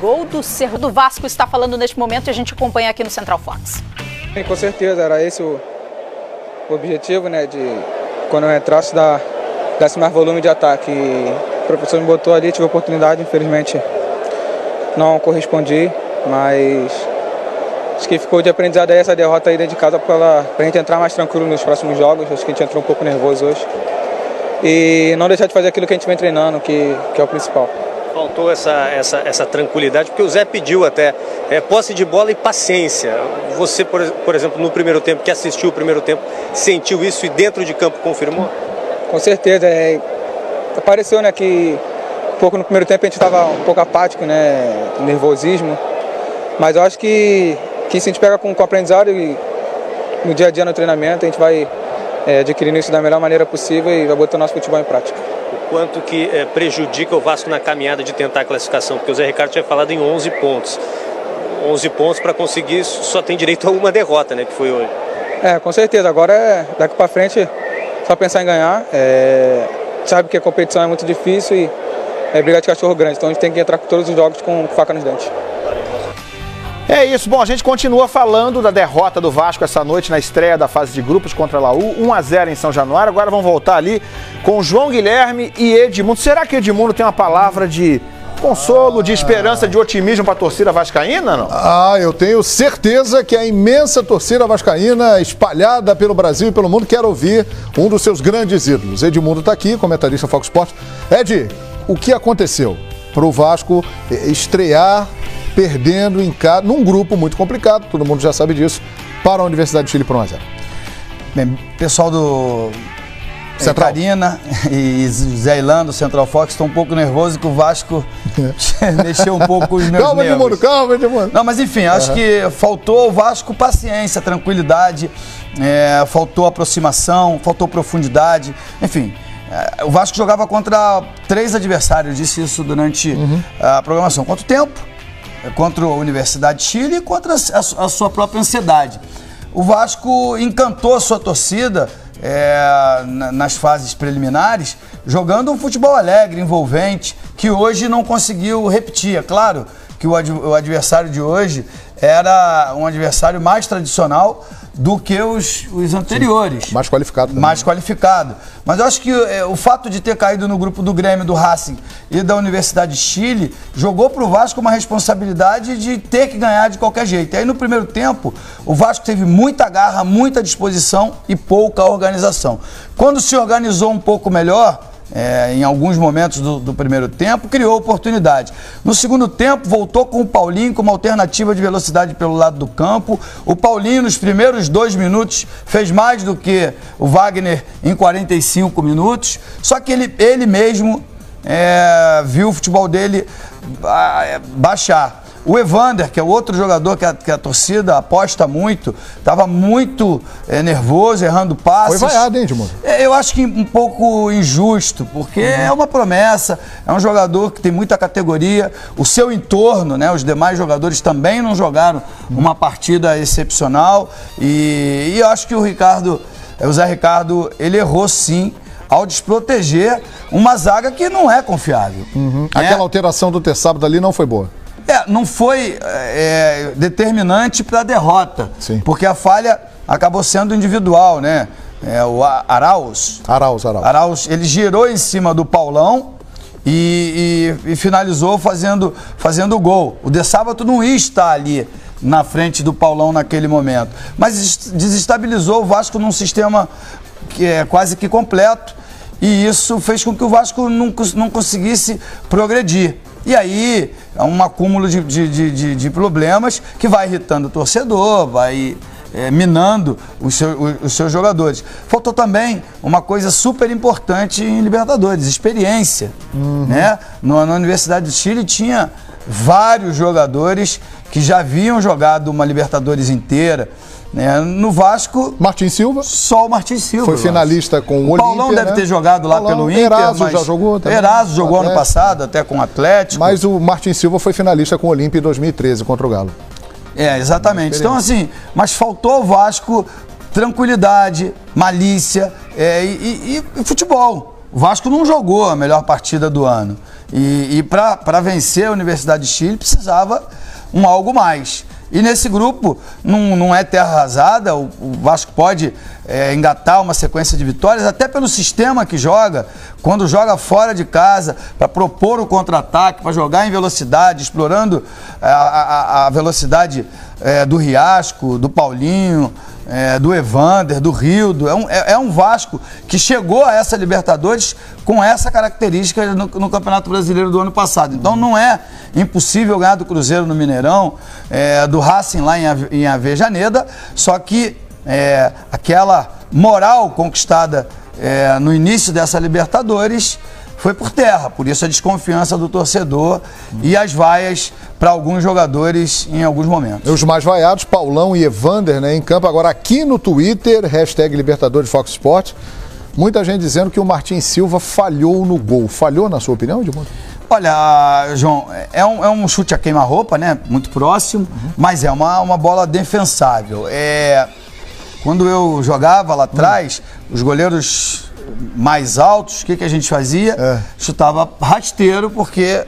Gol do Cerro do Vasco está falando neste momento e a gente acompanha aqui no Central Fox. Sim, com certeza, era esse o objetivo, né, de quando eu entrasse desse mais volume de ataque. E o professor me botou ali, tive a oportunidade, infelizmente não correspondi, mas acho que ficou de aprendizado aí essa derrota aí dentro de casa para a gente entrar mais tranquilo nos próximos jogos. Acho que a gente entrou um pouco nervoso hoje e não deixar de fazer aquilo que a gente vem treinando, que é o principal. Faltou essa tranquilidade, porque o Zé pediu até posse de bola e paciência. Você, por exemplo, no primeiro tempo, que assistiu o primeiro tempo, sentiu isso e dentro de campo confirmou? Com certeza. Apareceu, né, que um pouco no primeiro tempo a gente estava um pouco apático, né, nervosismo. Mas eu acho que se a gente pega com aprendizado e no dia a dia no treinamento, a gente vai adquirindo isso da melhor maneira possível e vai botando nosso futebol em prática. Quanto que prejudica o Vasco na caminhada de tentar a classificação, porque o Zé Ricardo tinha falado em 11 pontos. 11 pontos para conseguir isso, só tem direito a uma derrota, né, que foi hoje. Com certeza, agora daqui para frente só pensar em ganhar. Sabe que a competição é muito difícil e é briga de cachorro grande, então a gente tem que entrar com todos os jogos com faca nos dentes. É isso, bom, a gente continua falando da derrota do Vasco essa noite na estreia da fase de grupos contra a Laú, 1-0 em São Januário. Agora vamos voltar ali com João Guilherme e Edmundo. Será que Edmundo tem uma palavra de consolo, de esperança, de otimismo para a torcida vascaína, não? Eu tenho certeza que a imensa torcida vascaína espalhada pelo Brasil e pelo mundo quer ouvir um dos seus grandes ídolos. Edmundo está aqui, comentarista Fox Sports. Ed, o que aconteceu para o Vasco estrear perdendo em casa, num grupo muito complicado, todo mundo já sabe disso, para a Universidade de Chile por 1-0? Bem, pessoal do Carina e Zé Ilan do Central Fox estão um pouco nervosos que o Vasco mexeu um pouco os meus nervos. Calma, Edmundo. Não, mas enfim, acho que faltou ao Vasco paciência, tranquilidade, faltou aproximação, faltou profundidade, enfim. O Vasco jogava contra 3 adversários, disse isso durante a programação. Quanto tempo? Contra a Universidade de Chile e contra a sua própria ansiedade. O Vasco encantou a sua torcida nas fases preliminares, jogando um futebol alegre, envolvente, que hoje não conseguiu repetir. É claro que o adversário de hoje era um adversário mais tradicional do que os anteriores. Sim, mais qualificado também. Mais qualificado. Mas eu acho que o fato de ter caído no grupo do Grêmio, do Racing e da Universidade de Chile jogou para o Vasco uma responsabilidade de ter que ganhar de qualquer jeito. E aí no primeiro tempo, o Vasco teve muita garra, muita disposição e pouca organização. Quando se organizou um pouco melhor, em alguns momentos do primeiro tempo, criou oportunidade. No segundo tempo, voltou com o Paulinho como alternativa de velocidade pelo lado do campo. O Paulinho, nos primeiros 2 minutos, fez mais do que o Wagner em 45 minutos. Só que ele mesmo viu o futebol dele baixar. O Evander, que é outro jogador que a torcida aposta muito, estava muito nervoso, errando passes. Foi vaiado, hein, Edmundo? Eu acho que um pouco injusto, porque é uma promessa, é um jogador que tem muita categoria. O seu entorno, né, os demais jogadores também não jogaram uma partida excepcional. E eu acho que o Zé Ricardo, ele errou sim ao desproteger uma zaga que não é confiável. Aquela alteração do sábado ali não foi boa. Não foi determinante para a derrota, sim, porque a falha acabou sendo individual, né? O Arauz, ele girou em cima do Paulão e finalizou fazendo o gol. O De Sábato não ia estar ali na frente do Paulão naquele momento, mas desestabilizou o Vasco num sistema que é quase que completo, e isso fez com que o Vasco não conseguisse progredir. E aí é um acúmulo de problemas que vai irritando o torcedor, vai minando os seus jogadores. Faltou também uma coisa super importante em Libertadores, experiência. Né? Na Universidade do Chile tinha vários jogadores que já haviam jogado uma Libertadores inteira. No Vasco, Martins Silva. Só o Martins Silva. Foi finalista com o Olímpia. Paulão deve ter jogado lá pelo Inter. Eraso já jogou também. Eraso jogou ano passado, até com o Atlético. Mas o Martins Silva foi finalista com o Olímpia em 2013 contra o Galo. Exatamente. Então, assim, mas faltou ao Vasco tranquilidade, malícia e futebol. O Vasco não jogou a melhor partida do ano. E para vencer a Universidade de Chile precisava algo mais. E nesse grupo não é terra arrasada, o Vasco pode engatar uma sequência de vitórias, até pelo sistema que joga, quando joga fora de casa, para propor o contra-ataque, para jogar em velocidade, explorando a velocidade do Riasco, do Paulinho, do Evander, do Rildo. É um Vasco que chegou a essa Libertadores com essa característica no Campeonato Brasileiro do ano passado. Então não é impossível ganhar do Cruzeiro no Mineirão, do Racing lá em Avejaneda, só que aquela moral conquistada no início dessa Libertadores foi por terra, por isso a desconfiança do torcedor e as vaias para alguns jogadores em alguns momentos. Os mais vaiados, Paulão e Evander, né, em campo. Agora aqui no Twitter, #Libertadores Fox Sports, muita gente dizendo que o Martin Silva falhou no gol. Falhou, na sua opinião, Edmundo? Olha, João, é um chute a queima-roupa, né? Muito próximo, mas é uma bola defensável. Quando eu jogava lá atrás, os goleiros mais altos, o que a gente fazia? Chutava rasteiro, porque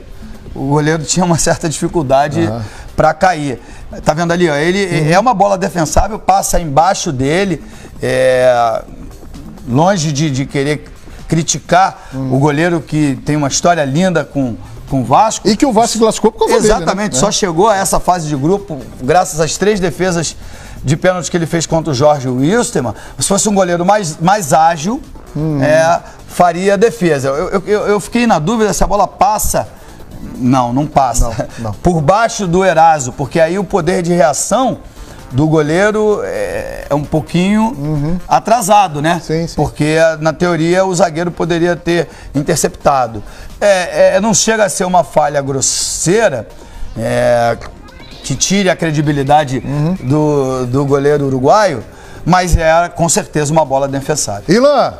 o goleiro tinha uma certa dificuldade para cair. Tá vendo ali, ó, ele é uma bola defensável, passa embaixo dele, longe de querer criticar o goleiro que tem uma história linda com o Vasco. E que o Vasco classificou por causa dele, né? Exatamente, só chegou a essa fase de grupo graças às 3 defesas de pênalti que ele fez contra o Jorge Wilstermann. Se fosse um goleiro mais ágil, faria a defesa. Eu fiquei na dúvida se a bola passa. Não passa. Não. Por baixo do Eraso, porque aí o poder de reação do goleiro é um pouquinho atrasado, né? Sim. Porque, na teoria, o zagueiro poderia ter interceptado. Não chega a ser uma falha grosseira, que tire a credibilidade do goleiro uruguaio, mas é, com certeza, uma bola defensável. Ilan,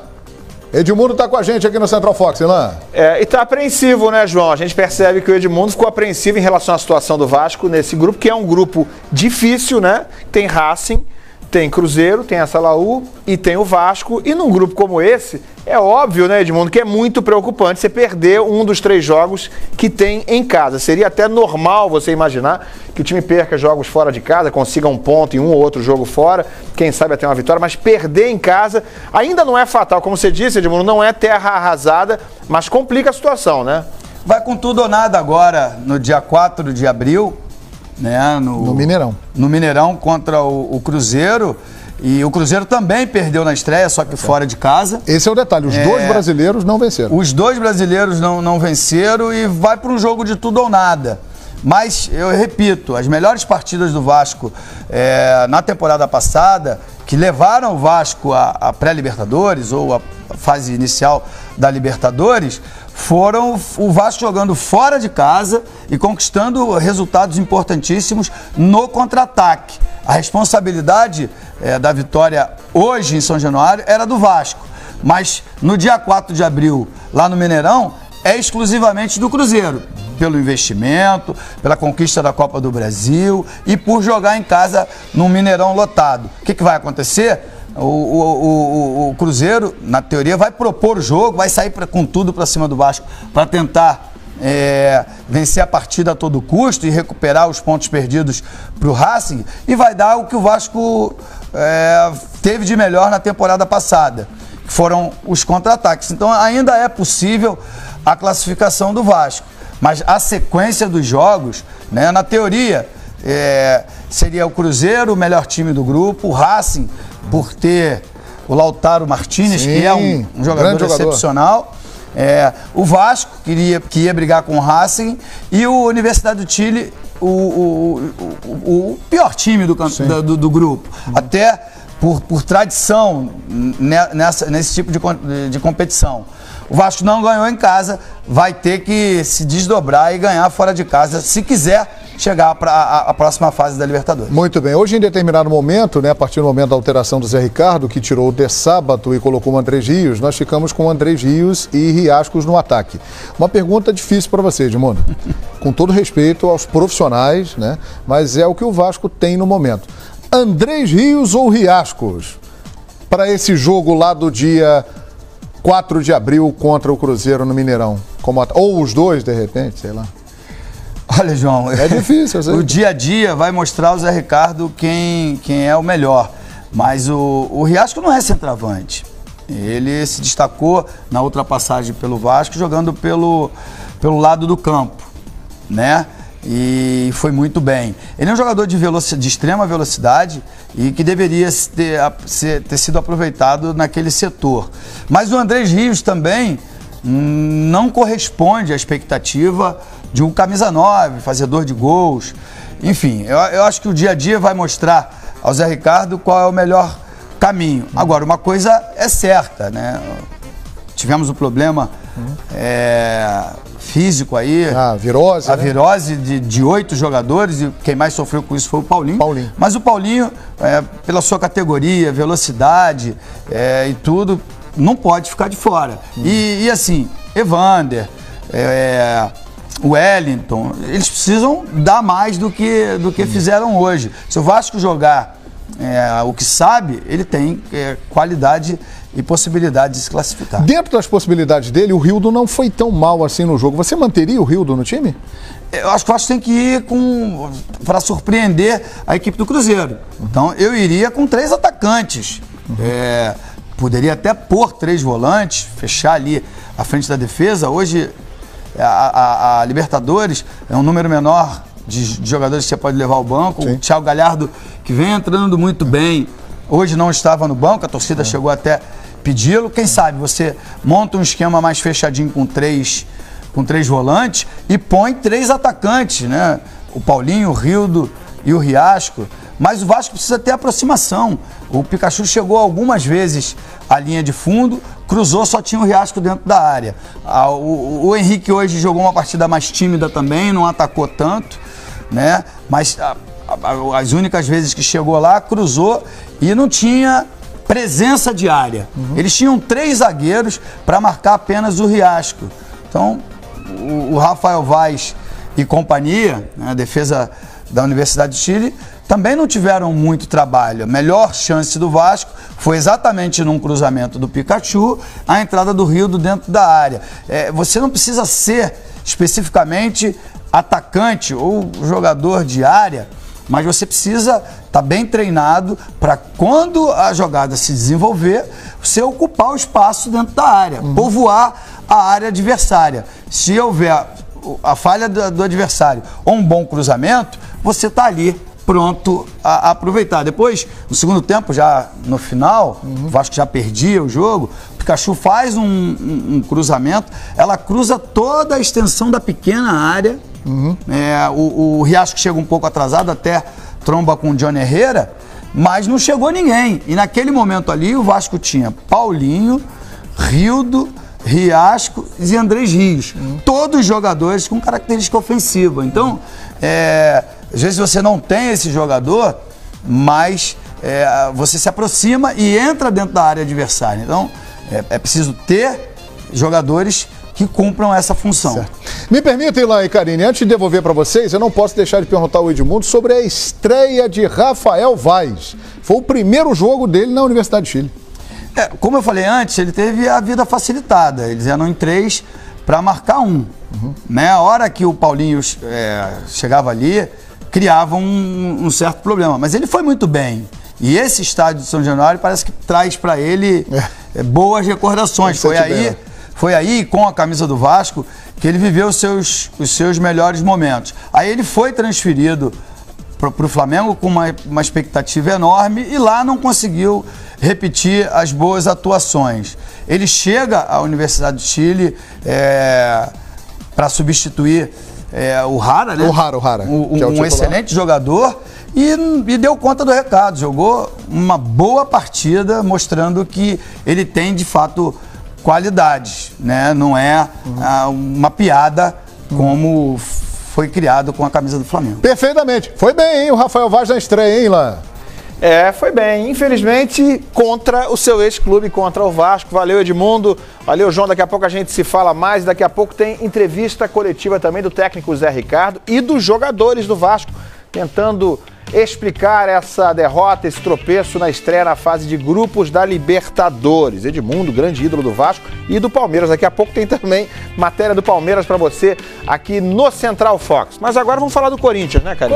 Edmundo está com a gente aqui no Central Fox, Ilan. E está apreensivo, né, João? A gente percebe que o Edmundo ficou apreensivo em relação à situação do Vasco nesse grupo, que é um grupo difícil, né? Tem Racing, tem Cruzeiro, tem a Salaú e tem o Vasco. E num grupo como esse, é óbvio, né, Edmundo, que é muito preocupante você perder um dos 3 jogos que tem em casa. Seria até normal você imaginar que o time perca jogos fora de casa, consiga um ponto em um ou outro jogo fora, quem sabe até uma vitória, mas perder em casa ainda não é fatal. Como você disse, Edmundo, não é terra arrasada, mas complica a situação, né? Vai com tudo ou nada agora, no dia 4 de abril, né, no Mineirão. No Mineirão contra o Cruzeiro. E o Cruzeiro também perdeu na estreia, só que fora de casa. Esse é o detalhe, os 2 brasileiros não venceram. Os 2 brasileiros não venceram e vai para um jogo de tudo ou nada. Mas, eu repito, as melhores partidas do Vasco na temporada passada, que levaram o Vasco à pré-Libertadores ou à fase inicial da Libertadores, foram o Vasco jogando fora de casa e conquistando resultados importantíssimos no contra-ataque. A responsabilidade da vitória hoje em São Januário era do Vasco, mas no dia 4 de abril, lá no Mineirão, é exclusivamente do Cruzeiro, pelo investimento, pela conquista da Copa do Brasil e por jogar em casa num Mineirão lotado. O que vai acontecer? O Cruzeiro, na teoria, vai propor o jogo, vai sair com tudo para cima do Vasco para tentar vencer a partida a todo custo e recuperar os pontos perdidos para o Racing, e vai dar o que o Vasco teve de melhor na temporada passada, que foram os contra-ataques. Então ainda é possível a classificação do Vasco, mas a sequência dos jogos, né, na teoria, seria o Cruzeiro o melhor time do grupo, o Racing por ter o Lautaro Martínez, que é um jogador excepcional. O Vasco, que ia brigar com o Racing, e o Universidade do Chile, o pior time do grupo. Até por tradição nesse tipo de competição. O Vasco não ganhou em casa, vai ter que se desdobrar e ganhar fora de casa, se quiser chegar para a próxima fase da Libertadores. Muito bem. Hoje, em determinado momento, né, a partir do momento da alteração do Zé Ricardo, que tirou o De Sábato e colocou o Andrés Rios, nós ficamos com o Andrés Rios e Riascos no ataque. Uma pergunta difícil para você, Edmundo. Com todo respeito aos profissionais, né, mas é o que o Vasco tem no momento. Andrés Rios ou Riascos para esse jogo lá do dia 4 de abril contra o Cruzeiro no Mineirão? Ou os dois, de repente, sei lá. Olha, João, é difícil. O dia a dia vai mostrar o Zé Ricardo quem é o melhor. Mas o Riasco não é centroavante. Ele se destacou na outra passagem pelo Vasco, jogando pelo lado do campo, né? E foi muito bem. Ele é um jogador de extrema velocidade e que deveria ter sido aproveitado naquele setor. Mas o Andrés Rios também não corresponde à expectativa de um camisa 9, fazedor de gols. Enfim, eu acho que o dia a dia vai mostrar ao Zé Ricardo qual é o melhor caminho. Agora, uma coisa é certa, né? Tivemos um problema físico aí. A virose. A virose de 8 jogadores, e quem mais sofreu com isso foi o Paulinho. Mas o Paulinho, pela sua categoria, velocidade e tudo, não pode ficar de fora. E assim, Evander, Wellington, eles precisam dar mais do que fizeram hoje. Se o Vasco jogar o que sabe, ele tem qualidade e possibilidade de se classificar. Dentro das possibilidades dele, o Rildo não foi tão mal assim no jogo. Você manteria o Rildo no time? Eu acho que o Vasco tem que ir para surpreender a equipe do Cruzeiro. Então eu iria com 3 atacantes. Poderia até pôr 3 volantes, fechar ali a frente da defesa. Hoje a Libertadores é um número menor de jogadores que você pode levar ao banco. Sim. O Thiago Galhardo, que vem entrando muito bem, hoje não estava no banco, a torcida chegou até pedi-lo. Quem sabe você monta um esquema mais fechadinho com três volantes e põe 3 atacantes, né? O Paulinho, o Rildo e o Riasco. Mas o Vasco precisa ter aproximação. O Pikachu chegou algumas vezes à linha de fundo, cruzou, só tinha o Riasco dentro da área. O Henrique hoje jogou uma partida mais tímida também, não atacou tanto, né? Mas as únicas vezes que chegou lá, cruzou e não tinha presença de área. Eles tinham 3 zagueiros para marcar apenas o Riasco. Então, o Rafael Vaz e companhia, né, a defesa da Universidade de Chile, também não tiveram muito trabalho. A melhor chance do Vasco foi exatamente num cruzamento do Pikachu, a entrada do Rildo dentro da área. Você não precisa ser especificamente atacante ou jogador de área, mas você precisa estar bem treinado para, quando a jogada se desenvolver, você ocupar o espaço dentro da área, povoar a área adversária. Se houver a falha do adversário ou um bom cruzamento, você está ali pronto a aproveitar. Depois, no segundo tempo, já no final, o Vasco já perdia o jogo, o Pikachu faz um cruzamento, ela cruza toda a extensão da pequena área. O Riasco chega um pouco atrasado, até tromba com o Johnny Herrera, mas não chegou ninguém. E naquele momento ali, o Vasco tinha Paulinho, Rildo, Riasco e Andrés Rios. Todos jogadores com característica ofensiva. Então, às vezes você não tem esse jogador, mas você se aproxima e entra dentro da área adversária. Então, é preciso ter jogadores que cumpram essa função. Certo. Me permitem lá, Karine, antes de devolver para vocês, eu não posso deixar de perguntar ao Edmundo sobre a estreia de Rafael Vaz. Foi o primeiro jogo dele na Universidade de Chile. Como eu falei antes, ele teve a vida facilitada. Eles eram em 3 para marcar 1. Né? A hora que o Paulinho chegava ali, criava um certo problema. Mas ele foi muito bem. E esse estádio de São Januário parece que traz para ele boas recordações. Foi aí, com a camisa do Vasco, que ele viveu os seus melhores momentos. Aí ele foi transferido para o Flamengo com uma expectativa enorme e lá não conseguiu repetir as boas atuações. Ele chega à Universidade de Chile para substituir o Rara, né? O Rara. Um excelente jogador e deu conta do recado. Jogou uma boa partida, mostrando que ele tem, de fato, qualidades, né? Não é uma piada como foi criado com a camisa do Flamengo. Perfeitamente. Foi bem, hein, o Rafael Vaz na estreia, hein, Lan? Foi bem. Infelizmente, contra o seu ex-clube, contra o Vasco. Valeu, Edmundo. Valeu, João. Daqui a pouco a gente se fala mais. Daqui a pouco tem entrevista coletiva também do técnico Zé Ricardo e dos jogadores do Vasco, tentando explicar essa derrota, esse tropeço na estreia na fase de grupos da Libertadores. Edmundo, grande ídolo do Vasco e do Palmeiras. Daqui a pouco tem também matéria do Palmeiras para você aqui no Central Fox. Mas agora vamos falar do Corinthians, né, Karine?